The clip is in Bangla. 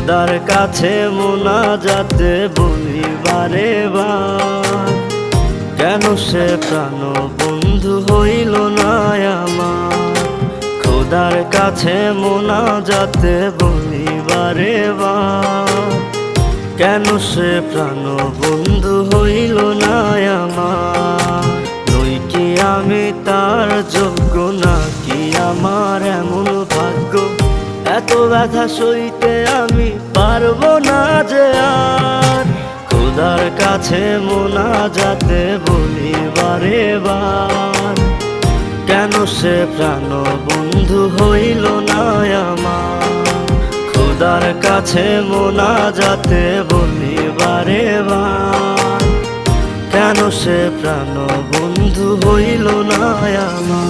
খোদার কাছে মোনাজাতে বলি বারে বার, কেন সে প্রাণ বন্ধু হইল না আমার। খোদার কাছে মোনাজাতে বলি বারে বার, কেন সে প্রাণ বন্ধু হইল না আমার। নই কি আমি তার যোগ্য, নাকি আমার এমন ভাগ্য, এত ব্যথা সইতে আমি পারবো না যে আর। খোদার কাছে মোনাজাতে বলি বারে বার, কেন সে প্রাণ বন্ধু হইল না আমার। খোদার কাছে মোনাজাতে বলি বারে বার, কেন সে প্রাণ বন্ধু হইল না আমার।